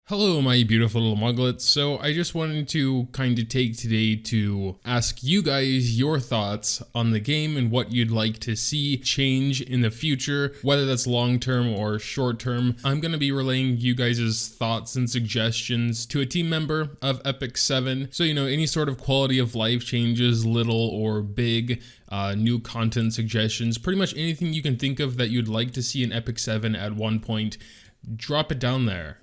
Hello, my beautiful little muglets. So I just wanted to kind of take today to ask you guys your thoughts on the game and what you'd like to see change in the future, whether that's long-term or short-term. I'm going to be relaying you guys' thoughts and suggestions to a team member of Epic 7. So, any sort of quality of life changes, little or big, new content suggestions, pretty much anything you can think of that you'd like to see in Epic 7 at one point, drop it down there,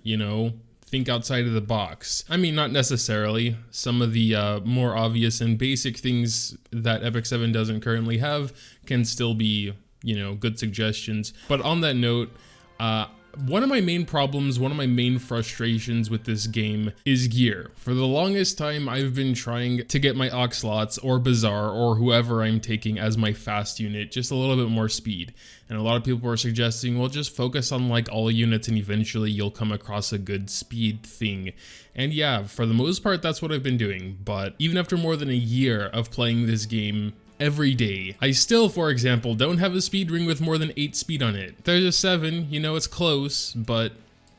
think outside of the box. I mean, not necessarily. Some of the more obvious and basic things that Epic 7 doesn't currently have can still be, good suggestions. But on that note, one of my main problems, one of my main frustrations with this game is gear. For the longest time, I've been trying to get my Oxlots or Bazaar or whoever I'm taking as my fast unit, just a little bit more speed. And a lot of people are suggesting, well, just focus on like all units and eventually you'll come across a good speed thing. And yeah, for the most part, that's what I've been doing. But even after more than a year of playing this game every day, I still, for example, don't have a speed ring with more than 8 speed on it. There's a 7, it's close, but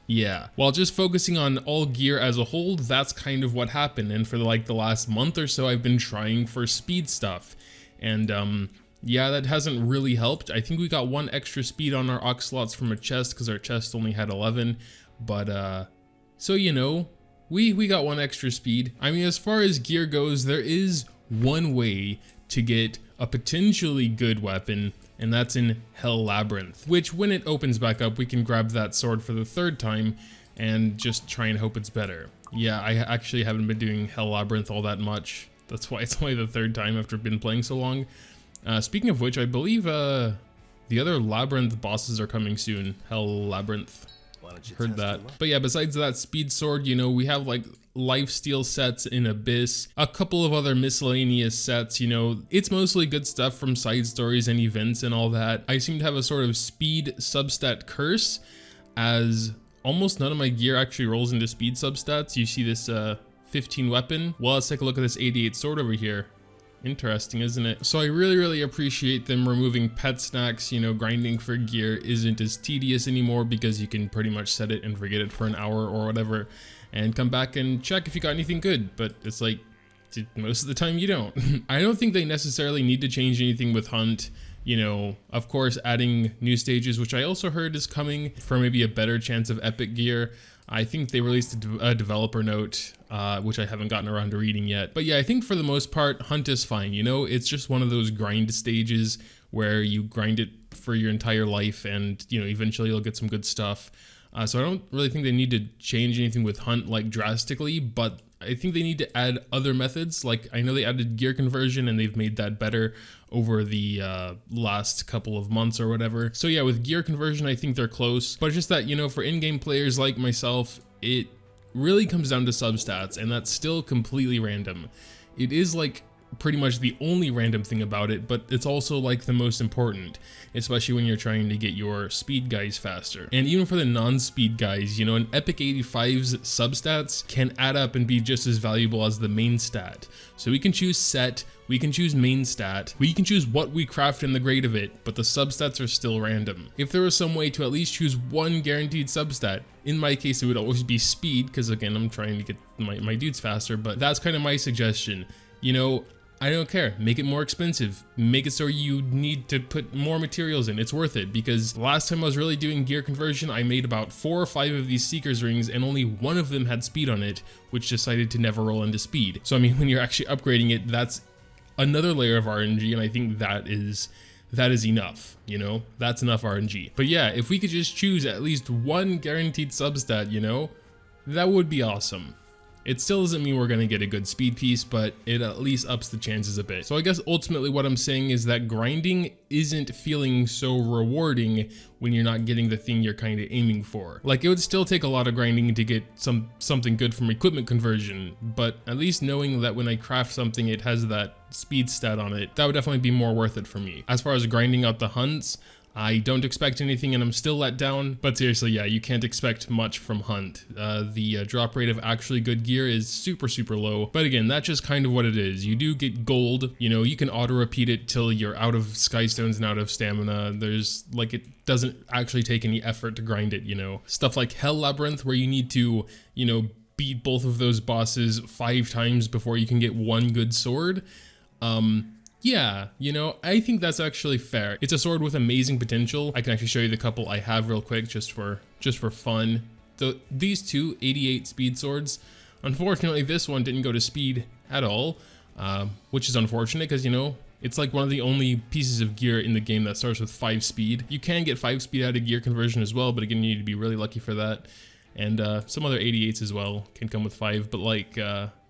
yeah. While just focusing on all gear as a whole, that's kind of what happened. And for the last month or so, I've been trying for speed stuff. And yeah, that hasn't really helped. I think we got 1 extra speed on our Oxlots from a chest because our chest only had 11. But so we got 1 extra speed. I mean, as far as gear goes, there is one way to get a potentially good weapon, and that's in Hell Labyrinth, which when it opens back up, we can grab that sword for the 3rd time and just try and hope it's better. Yeah, I actually haven't been doing Hell Labyrinth all that much. That's why it's only the 3rd time after been playing so long. Speaking of which, I believe the other Labyrinth bosses are coming soon. Hell Labyrinth. Heard that. But yeah, besides that speed sword, we have like lifesteal sets in Abyss, a couple of other miscellaneous sets, it's mostly good stuff from side stories and events and all that. I seem to have a sort of speed substat curse, as almost none of my gear actually rolls into speed substats. You see this 15 weapon? Well, let's take a look at this 88 sword over here. Interesting, isn't it? So I really appreciate them removing pet snacks. Grinding for gear isn't as tedious anymore because you can pretty much set it and forget it for an hour or whatever and come back and check if you got anything good, but it's like most of the time you don't. I don't think they necessarily need to change anything with Hunt. Of course, adding new stages, which I also heard is coming for maybe a better chance of epic gear. I think they released a developer note, which I haven't gotten around to reading yet. But yeah, I think for the most part, Hunt is fine. It's just one of those grind stages where you grind it for your entire life and, eventually you'll get some good stuff. So I don't really think they need to change anything with Hunt like drastically, but I think they need to add other methods. Like I know they added gear conversion and they've made that better over the last couple of months or whatever. So yeah, with gear conversion, I think they're close, but it's just that, for in-game players like myself, it really comes down to substats, and that's still completely random. It is like pretty much the only random thing about it, but it's also like the most important, especially when you're trying to get your speed guys faster. And even for the non-speed guys, an Epic 85's substats can add up and be just as valuable as the main stat. So we can choose set, we can choose main stat, we can choose what we craft and the grade of it, but the substats are still random. If there was some way to at least choose one guaranteed substat, in my case it would always be speed, because again, I'm trying to get my dudes faster, but that's kind of my suggestion. I don't care. Make it more expensive. Make it so you need to put more materials in. It's worth it, because last time I was really doing gear conversion, I made about 4 or 5 of these Seeker's rings and only one of them had speed on it, which decided to never roll into speed. So I mean, when you're actually upgrading it, that's another layer of RNG, and I think that is enough, that's enough RNG. But yeah, if we could just choose at least one guaranteed substat, that would be awesome. It still doesn't mean we're going to get a good speed piece, but it at least ups the chances a bit. So I guess ultimately what I'm saying is that grinding isn't feeling so rewarding when you're not getting the thing you're kind of aiming for. Like, it would still take a lot of grinding to get something good from equipment conversion, but at least knowing that when I craft something it has that speed stat on it, that would definitely be more worth it for me. As far as grinding out the hunts, I don't expect anything and I'm still let down, but seriously, yeah, you can't expect much from Hunt. The drop rate of actually good gear is super, super low, but again, that's just kind of what it is. You do get gold, you know, you can auto repeat it till you're out of Skystones and out of stamina. There's like, it doesn't actually take any effort to grind it, you know. Stuff like Hell Labyrinth where you need to, you know, beat both of those bosses 5 times before you can get one good sword. Yeah, you know, I think that's actually fair. It's a sword with amazing potential. I can actually show you the couple I have real quick just for fun. These two 88 speed swords. Unfortunately, this one didn't go to speed at all, which is unfortunate because, you know, it's like one of the only pieces of gear in the game that starts with 5 speed. You can get 5 speed out of gear conversion as well, but again, you need to be really lucky for that. And some other 88s as well can come with 5, but like,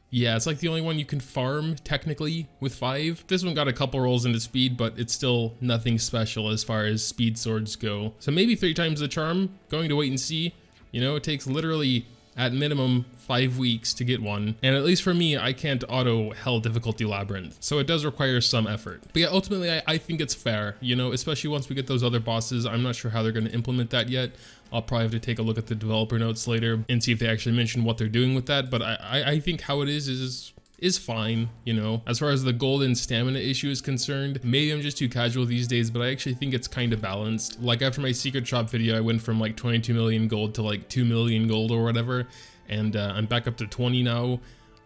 yeah, it's like the only one you can farm technically with 5. This one got a couple rolls into speed, but it's still nothing special as far as speed swords go. So maybe 3 times the charm, going to wait and see. You know, it takes literally at minimum 5 weeks to get one. And at least for me, I can't auto Hell difficulty Labyrinth. So it does require some effort. But yeah, ultimately, I think it's fair, you know, especially once we get those other bosses. I'm not sure how they're going to implement that yet. I'll probably have to take a look at the developer notes later and see if they actually mention what they're doing with that. But I think how it is fine, you know. As far as the golden stamina issue is concerned, maybe I'm just too casual these days, but I actually think it's kind of balanced. Like after my secret shop video, I went from like 22 million gold to like 2 million gold or whatever, and I'm back up to 20 now.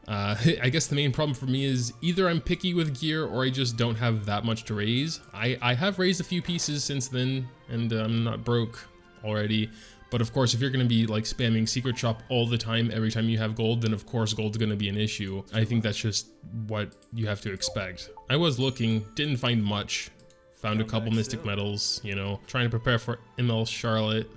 I guess the main problem for me is either I'm picky with gear or I just don't have that much to raise. I have raised a few pieces since then, and I'm not broke already. But of course, if you're going to be like spamming secret shop all the time, every time you have gold, then of course gold's going to be an issue. I think that's just what you have to expect. I was looking, didn't find much. Found a couple mystic metals, you know, trying to prepare for ML Charlotte.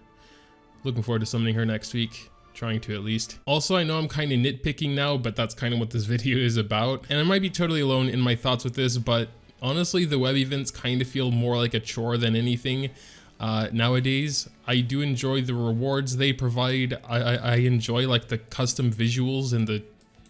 Looking forward to summoning her next week. Trying to at least. Also, I know I'm kind of nitpicking now, but that's kind of what this video is about. And I might be totally alone in my thoughts with this, but honestly, the web events kind of feel more like a chore than anything. Nowadays, I do enjoy the rewards they provide. I enjoy like the custom visuals and the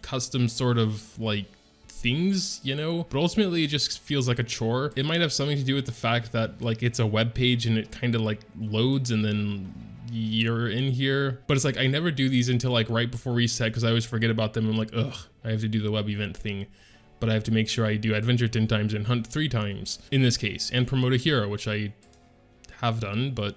custom sort of like things, you know, but ultimately it just feels like a chore. It might have something to do with the fact that like it's a web page and it kind of like loads and then you're in here, but it's like I never do these until like right before reset because I always forget about them. I'm like, ugh, I have to do the web event thing, but I have to make sure I do adventure 10 times and hunt 3 times in this case, and promote a hero, which I have done, but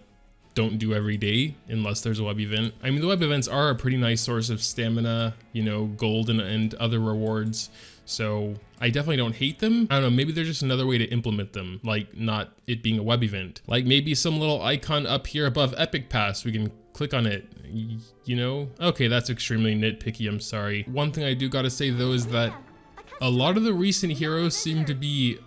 don't do every day unless there's a web event. I mean, the web events are a pretty nice source of stamina, you know, gold and other rewards. So I definitely don't hate them. I don't know, maybe there's just another way to implement them, like not it being a web event. Like maybe some little icon up here above Epic Pass, we can click on it, you know? Okay, that's extremely nitpicky, I'm sorry. One thing I do gotta say though is that a lot of the recent heroes seem to be,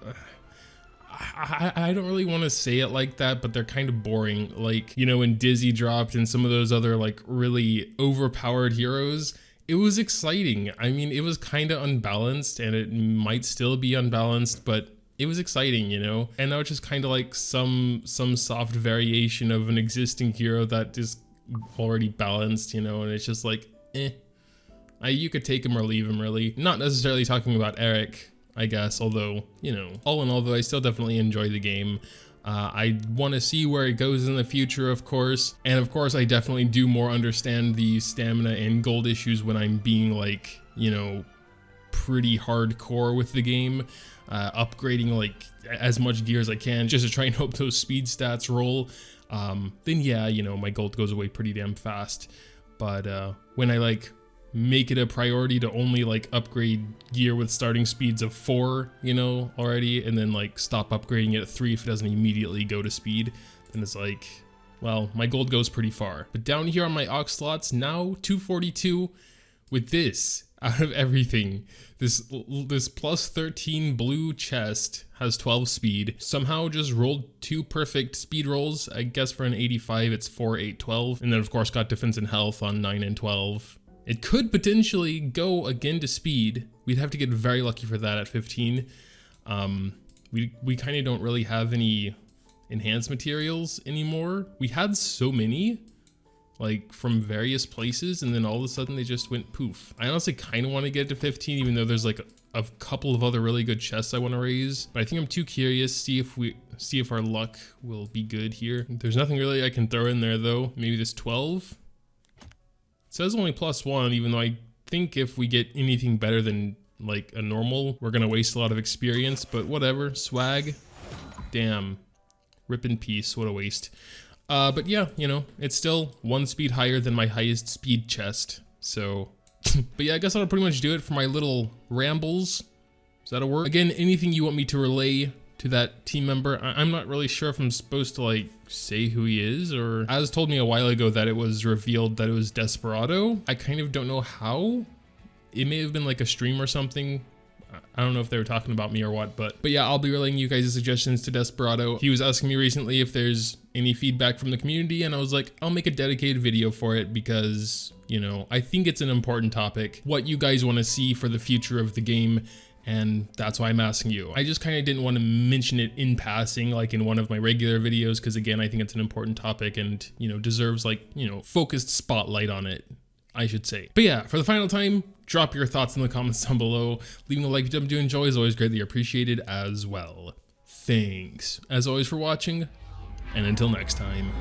I don't really want to say it like that, but they're kind of boring. Like, you know, when Dizzy dropped and some of those other like really overpowered heroes, it was exciting. I mean, it was kind of unbalanced and it might still be unbalanced, but it was exciting, you know? And now it's just kind of like some soft variation of an existing hero that is already balanced, you know? And it's just like, eh. You could take him or leave him, really. Not necessarily talking about Eric, I guess, although, you know, all in all, though, I still definitely enjoy the game. I want to see where it goes in the future, of course. And of course, I definitely do more understand the stamina and gold issues when I'm being like, you know, pretty hardcore with the game. Upgrading like as much gear as I can just to try and hope those speed stats roll. Then yeah, you know, my gold goes away pretty damn fast. But when I like make it a priority to only like upgrade gear with starting speeds of 4, you know, already, and then like stop upgrading it at 3 if it doesn't immediately go to speed, then it's like, well, my gold goes pretty far. But down here on my ox slots, now 242 with this. Out of everything, this plus 13 blue chest has 12 speed. Somehow just rolled 2 perfect speed rolls. I guess for an 85 it's 4, 8, 12, and then of course got defense and health on 9 and 12. It could potentially go again to speed. We'd have to get very lucky for that at 15. We kind of don't really have any enhanced materials anymore. We had so many. like from various places, and then all of a sudden they just went poof. I honestly kind of want to get to 15, even though there's like a couple of other really good chests I want to raise, but I think I'm too curious, see if our luck will be good here. There's nothing really I can throw in there though. Maybe this 12. It says only +1, even though I think if we get anything better than like a normal, we're gonna waste a lot of experience, but whatever. Swag. Damn. Rip in peace, what a waste. But yeah, you know, it's still 1 speed higher than my highest speed chest, so... But yeah, I guess that'll pretty much do it for my little rambles. Is that a word? Again, anything you want me to relay to that team member, I'm not really sure if I'm supposed to like say who he is, or Az told me a while ago that it was revealed that it was Desperado. I kind of don't know how. It may have been like a stream or something. I don't know if they were talking about me or what, but yeah, I'll be relaying you guys' suggestions to Desperado. He was asking me recently if there's any feedback from the community, and I was like, I'll make a dedicated video for it because, you know, I think it's an important topic, what you guys want to see for the future of the game, and that's why I'm asking you. I just kind of didn't want to mention it in passing, like in one of my regular videos, because again, I think it's an important topic and, you know, deserves like, you know, focused spotlight on it, I should say. But yeah, for the final time, drop your thoughts in the comments down below. Leaving a like if you do enjoy is always greatly appreciated as well. Thanks, as always, for watching, and until next time.